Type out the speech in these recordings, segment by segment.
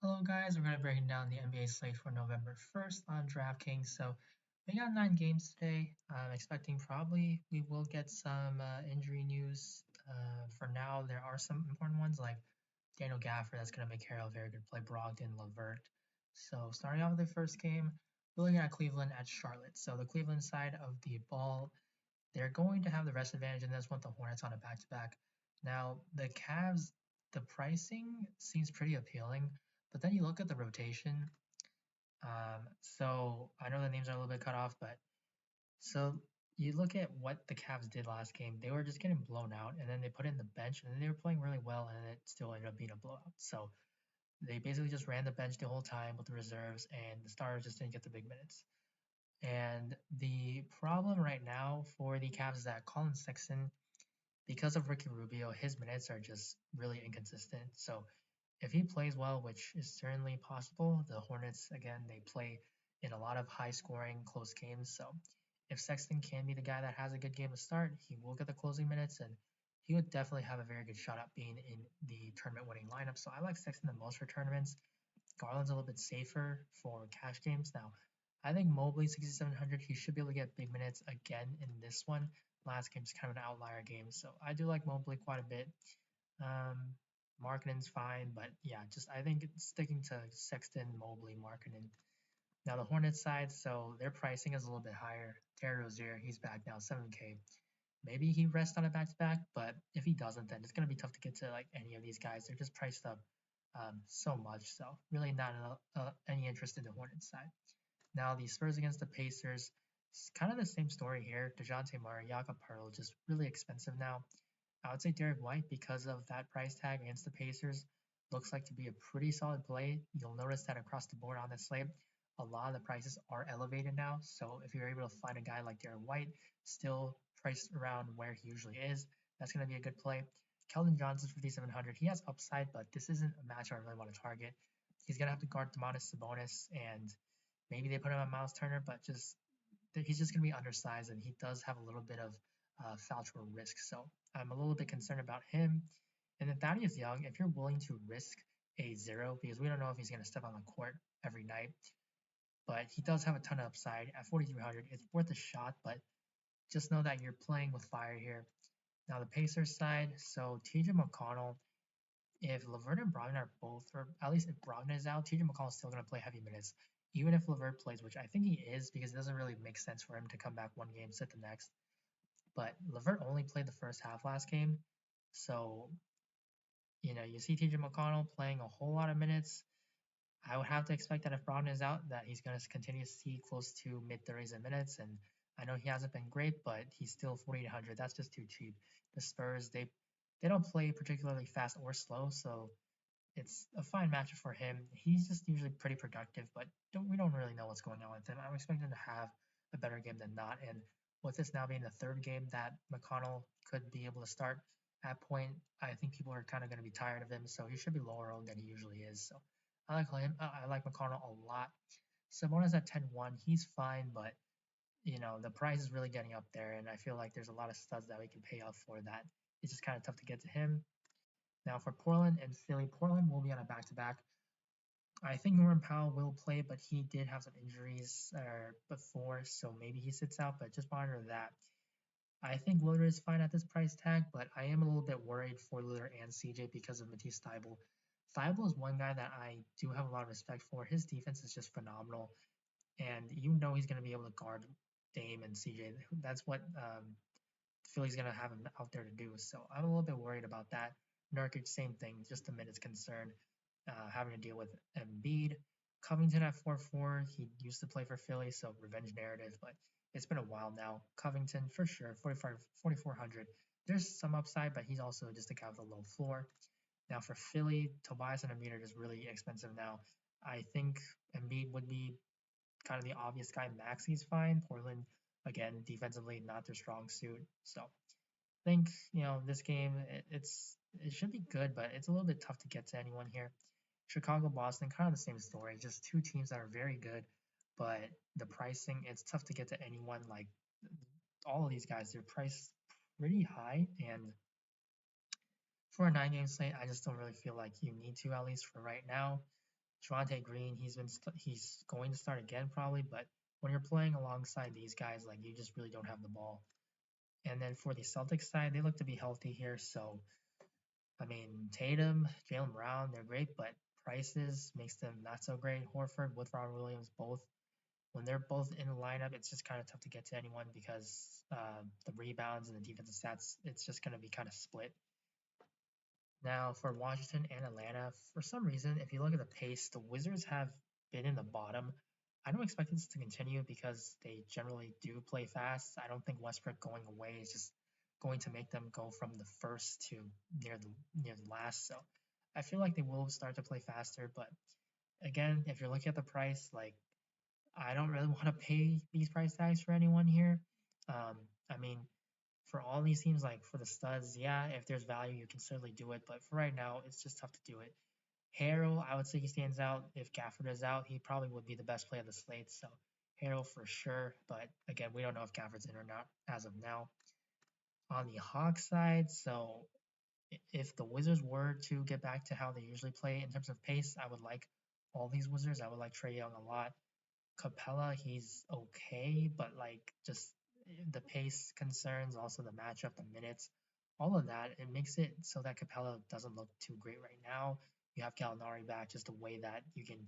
Hello guys, we're going to be breaking down the NBA slate for November 1st on Draftkings. So we got 9 games today. I'm expecting probably we will get some injury news. For now, there are some important ones like Daniel Gafford that's going to make Harrell a very good play, Brogdon, Levert. So starting off with the first game, we're looking at Cleveland at Charlotte. So the Cleveland side of the ball, they're going to have the rest advantage in this one, the Hornets on a back-to-back. Now, the Cavs, the pricing seems pretty appealing, but then you look at the rotation. So I know the names are a little bit cut off, but so you look at what the Cavs did last game. They were just getting blown out, and then they put in the bench, and then they were playing really well, and it still ended up being a blowout. So they basically just ran the bench the whole time with the reserves, and the starters just didn't get the big minutes. And the problem right now for the Cavs is that Colin Sexton, because of Ricky Rubio, his minutes are just really inconsistent. So if he plays well, which is certainly possible, the Hornets, again, they play in a lot of high scoring, close games. So if Sexton can be the guy that has a good game to start, he will get the closing minutes and he would definitely have a very good shot at being in the tournament winning lineup. So I like Sexton the most for tournaments. Garland's a little bit safer for cash games. Now, I think Mobley 6,700, he should be able to get big minutes again in this one. Last game's kind of an outlier game, so I do like Mobley quite a bit. Um, Markkanen's fine, but yeah, just I think it's sticking to Sexton, Mobley, Markkanen. Now the Hornets side, so their pricing is a little bit higher. Terry Rozier, he's back now, 7K. Maybe he rests on a back-to-back, but if he doesn't, then it's going to be tough to get to like any of these guys. They're just priced up so much, so really not any interest in the Hornets side. Now the Spurs against the Pacers, it's kind of the same story here. DeJounte Murray, Jakob Poeltl, just really expensive now. I would say Derek White, because of that price tag against the Pacers, looks like to be a pretty solid play. You'll notice that across the board on this slate, a lot of the prices are elevated now. So if you're able to find a guy like Derek White, still priced around where he usually is, that's going to be a good play. Keldon Johnson, 5,700. He has upside, but this isn't a match I really want to target. He's going to have to guard Domantas Sabonis, and maybe they put him on Miles Turner, but just he's just going to be undersized, and he does have a little bit of foul trouble risk. So I'm a little bit concerned about him. And then Thaddeus Young, if you're willing to risk a zero, because we don't know if he's going to step on the court every night, but he does have a ton of upside at 4,300. It's worth a shot, but just know that you're playing with fire here. Now the Pacers side, so TJ McConnell, if Levert and Brogdon are both, or at least if Brogdon is out, TJ McConnell is still going to play heavy minutes, even if Levert plays, which I think he is, because it doesn't really make sense for him to come back one game, sit the next. But Levert only played the first half last game, so you see TJ McConnell playing a whole lot of minutes. I would have to expect that if Brogdon is out, that he's going to continue to see close to mid 30s in minutes. And I know he hasn't been great, but he's still 4,800. That's just too cheap. The Spurs, they don't play particularly fast or slow, so it's a fine matchup for him. He's just usually pretty productive, but we don't really know what's going on with him. I'm expecting him to have a better game than not. And with this now being the third game that McConnell could be able to start at point, I think people are kind of going to be tired of him, so he should be lower owned than he usually is. So I like him. I like McConnell a lot. Sabonis at 10-1, he's fine, but the price is really getting up there, and I feel like there's a lot of studs that we can pay off for that. It's just kind of tough to get to him. Now for Portland and Philly, Portland will be on a back-to-back. I think Norman Powell will play, but he did have some injuries before, so maybe he sits out, but just monitor that. I think Lillard is fine at this price tag, but I am a little bit worried for Lillard and CJ because of Matisse Thybulle. Thybulle is one guy that I do have a lot of respect for. His defense is just phenomenal, and he's going to be able to guard Dame and CJ. That's what Philly's going to have him out there to do. So I'm a little bit worried about that. Nurkic, same thing, just a minutes concern, having to deal with Embiid. Covington at 4-4, he used to play for Philly, so revenge narrative, but it's been a while now. Covington, for sure, 4,400. There's some upside, but he's also just a guy with a low floor. Now for Philly, Tobias and Embiid are just really expensive now. I think Embiid would be kind of the obvious guy. Maxi's fine. Portland, again, defensively, not their strong suit. So I think, this game, it should be good, but it's a little bit tough to get to anyone here. Chicago, Boston, kind of the same story. Just two teams that are very good, but the pricing, it's tough to get to anyone. Like all of these guys, they're priced pretty high, and for a 9-game slate, I just don't really feel like you need to, at least for right now. Javonte Green, he's going to start again probably, but when you're playing alongside these guys, like you just really don't have the ball. And then for the Celtics side, they look to be healthy here. So I mean, Tatum, Jaylen Brown, they're great, but prices makes them not so great. Horford with Robert Williams, both when they're both in the lineup, it's just kind of tough to get to anyone because the rebounds and the defensive stats, it's just going to be kind of split. Now, for Washington and Atlanta, for some reason, if you look at the pace, the Wizards have been in the bottom. I don't expect this to continue because they generally do play fast. I don't think Westbrook going away is just going to make them go from the first to near the last. So I feel like they will start to play faster. But again, if you're looking at the price, like I don't really want to pay these price tags for anyone here. Um, I mean, for all these teams, like for the studs, yeah, if there's value, you can certainly do it. But for right now, it's just tough to do it. Harrell, I would say he stands out. If Gafford is out, he probably would be the best play of the slate. So Harrell for sure. But again, we don't know if Gafford's in or not as of now. On the Hawks side, so if the Wizards were to get back to how they usually play in terms of pace, I would like all these Wizards. I would like Trae Young a lot. Capella, he's okay, but like just the pace concerns, also the matchup, the minutes, all of that, it makes it so that Capella doesn't look too great right now. You have Gallinari back, just a way that you can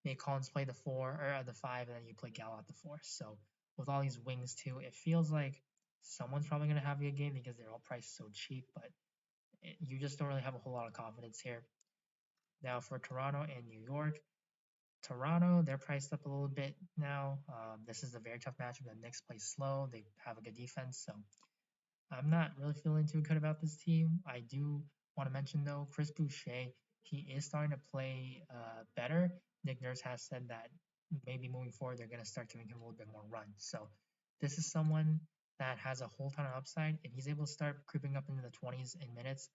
make Collins play the four or the five, and then you play Gal at the four. So with all these wings too, it feels like someone's probably going to have a good game because they're all priced so cheap, but you just don't really have a whole lot of confidence here. Now for Toronto and New York, Toronto, they're priced up a little bit now. This is a very tough matchup. The Knicks play slow. They have a good defense, so I'm not really feeling too good about this team. I do want to mention though, Chris Boucher, he is starting to play better. Nick Nurse has said that maybe moving forward they're going to start giving him a little bit more run. So this is someone that has a whole ton of upside. If he's able to start creeping up into the 20s in minutes,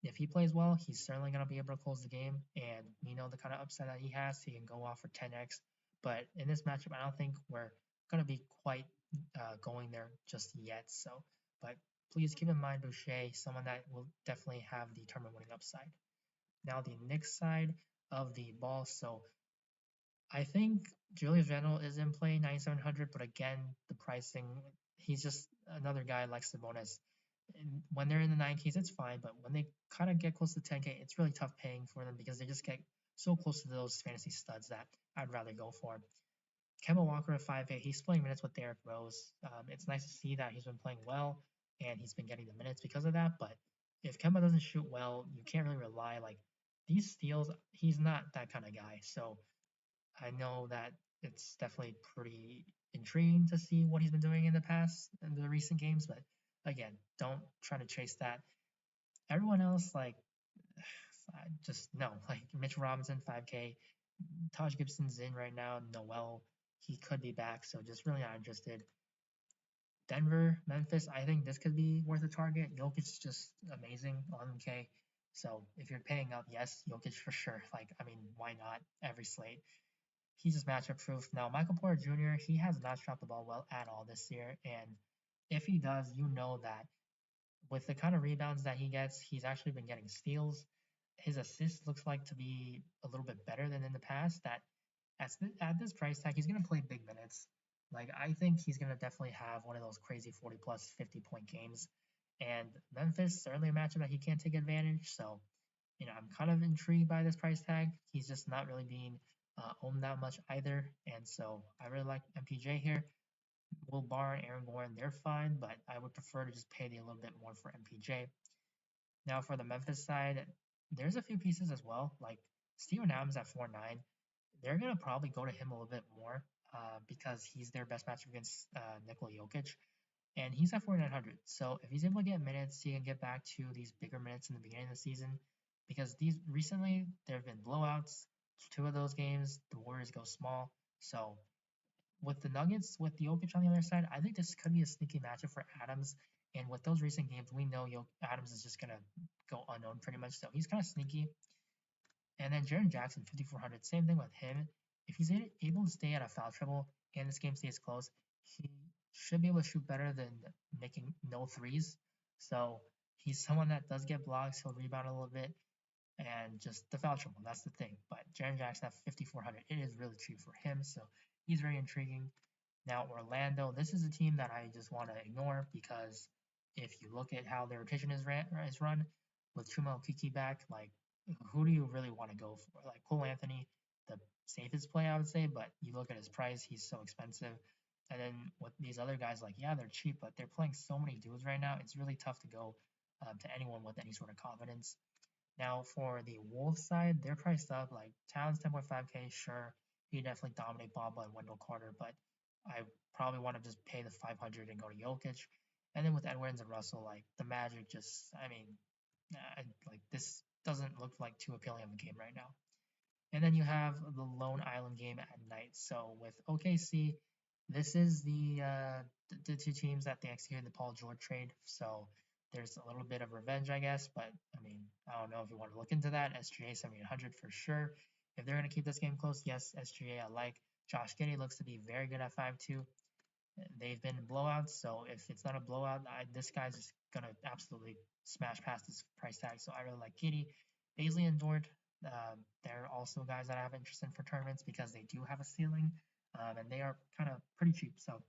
if he plays well, he's certainly going to be able to close the game. And we know the kind of upside that he has. He can go off for 10x. But in this matchup, I don't think we're going to be quite going there just yet. So, but please keep in mind Boucher, someone that will definitely have the tournament winning upside. Now, the Knicks side of the ball. So, I think Julius Randle is in play 9,700, but again, the pricing, he's just another guy like Sabonis. And when they're in the 9Ks, it's fine, but when they kind of get close to 10K, it's really tough paying for them because they just get so close to those fantasy studs that I'd rather go for. Kemba Walker at 5K, he's playing minutes with Derrick Rose. It's nice to see that he's been playing well and he's been getting the minutes because of that. But if Kemba doesn't shoot well, you can't really rely. Like these steals, he's not that kind of guy. So I know that it's definitely pretty intriguing to see what he's been doing in the past in the recent games, but again, don't try to chase that. Everyone else, like, just no. Like Mitch Robinson, 5K. Taj Gibson's in right now. Noel, he could be back, so just really not interested. Denver, Memphis, I think this could be worth a target. Jokic is just amazing, 11K. So if you're paying up, yes, Jokic for sure. Like, I mean, why not? Every slate. He's just matchup proof. Now, Michael Porter Jr., he has not shot the ball well at all this year. And if he does, you know that with the kind of rebounds that he gets, he's actually been getting steals. His assist looks like to be a little bit better than in the past. That at this price tag, he's going to play big minutes. Like, I think he's going to definitely have one of those crazy 40 plus 50-point games. And Memphis, certainly a matchup that he can't take advantage. So, I'm kind of intrigued by this price tag. He's just not really being owned that much either. And so I really like MPJ here. Will Barr and Aaron Gordon, they're fine, but I would prefer to just pay a little bit more for MPJ. Now for the Memphis side, there's a few pieces as well. Like Steven Adams at 4.9, they're gonna probably go to him a little bit more because he's their best matchup against Nikola Jokic, and he's at 4,900. So if he's able to get minutes, he can get back to these bigger minutes in the beginning of the season. Because these recently there have been blowouts. Two of those games, the Warriors go small. So with the Nuggets, with Jokic on the other side, I think this could be a sneaky matchup for Adams. And with those recent games, we know Adams is just gonna go unknown pretty much. So he's kind of sneaky. And then Jaren Jackson, 5,400, same thing with him. If he's able to stay out of foul trouble and this game stays close, he should be able to shoot better than making no threes. So he's someone that does get blocks. He'll rebound a little bit. and just the voucherable. That's the thing. But Jaren Jackson at 5,400, it is really cheap for him, so he's very intriguing. Now Orlando, this is a team that I just want to ignore because if you look at how their rotation is run with Chuma Okiki back, like who do you really want to go for? Like Cole Anthony, the safest play I would say, but you look at his price, he's so expensive. And then with these other guys, like yeah, they're cheap, but they're playing so many dudes right now. It's really tough to go to anyone with any sort of confidence. Now for the Wolves side, they're priced up. Like Talon's 10.5K, sure, he definitely dominate Bamba and Wendell Carter, but I probably want to just pay the 500 and go to Jokic. And then with Edwards and Russell, like the Magic, just I mean, like this doesn't look like too appealing of a game right now. And then you have the Lone Island game at night. So with OKC, this is the two teams that they executed the Paul George trade. So there's a little bit of revenge, I guess. But I mean, I don't know if you want to look into that. SGA 7,800 for sure. If they're going to keep this game close, yes, SGA I like. Josh Giddey looks to be very good at 5-2. They've been blowouts, so if it's not a blowout, this guy's just gonna absolutely smash past this price tag. So I really like Giddey. Baisley and Dort, they're also guys that I have interest in for tournaments because they do have a ceiling, and they are kind of pretty cheap. So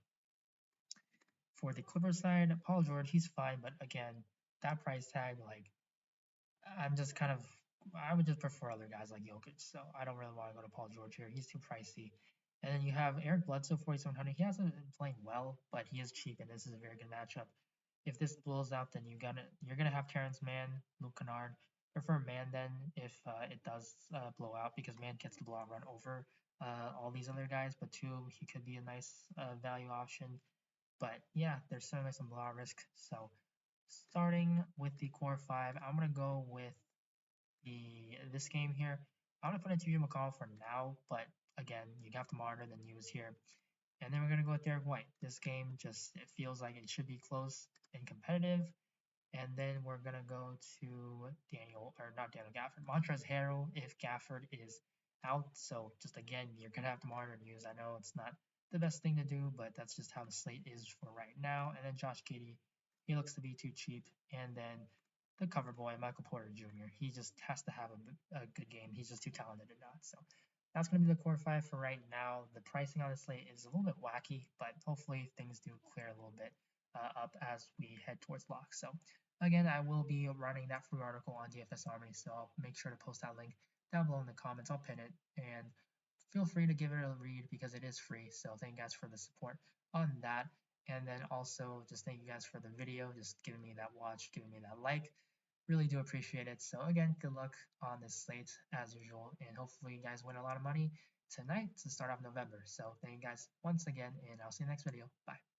for the Clippers side, Paul George, he's fine, but again, that price tag, like I'm just kind of I would just prefer other guys like Jokic. So I don't really want to go to Paul George here. He's too pricey. And then you have Eric Bledsoe 4,700. He hasn't been playing well, but he is cheap, and this is a very good matchup. If this blows out, then you're gonna have Terrence Mann, Luke Kennard. Prefer Mann then if it does blow out because Mann gets the blowout run over all these other guys. But two, he could be a nice value option. But yeah, there's certainly some blowout risk. So starting with the core five, I'm gonna go with this game here. I'm gonna put in TJ McConnell for now, but again, you have to monitor the news here. And then we're gonna go with Derek White. This game just it feels like it should be close and competitive. And then we're gonna go to not Daniel Gafford, Montrezl Harrell if Gafford is out. So just again, you're gonna have to monitor news. I know it's not the best thing to do, but that's just how the slate is for right now. And then Josh Giddey, he looks to be too cheap. And then the cover boy, Michael Porter Jr., he just has to have a good game. He's just too talented to not. So that's going to be the core five for right now. The pricing on the slate is a little bit wacky, but hopefully things do clear a little bit up as we head towards lock. So again, I will be running that free article on DFS Army, so I'll make sure to post that link down below in the comments. I'll pin it, and feel free to give it a read because it is free. So thank you guys for the support on that. And then also just thank you guys for the video, just giving me that watch, giving me that like. Really do appreciate it. So again, good luck on this slate as usual, and hopefully you guys win a lot of money tonight to start off November. So thank you guys once again, and I'll see you next video. Bye.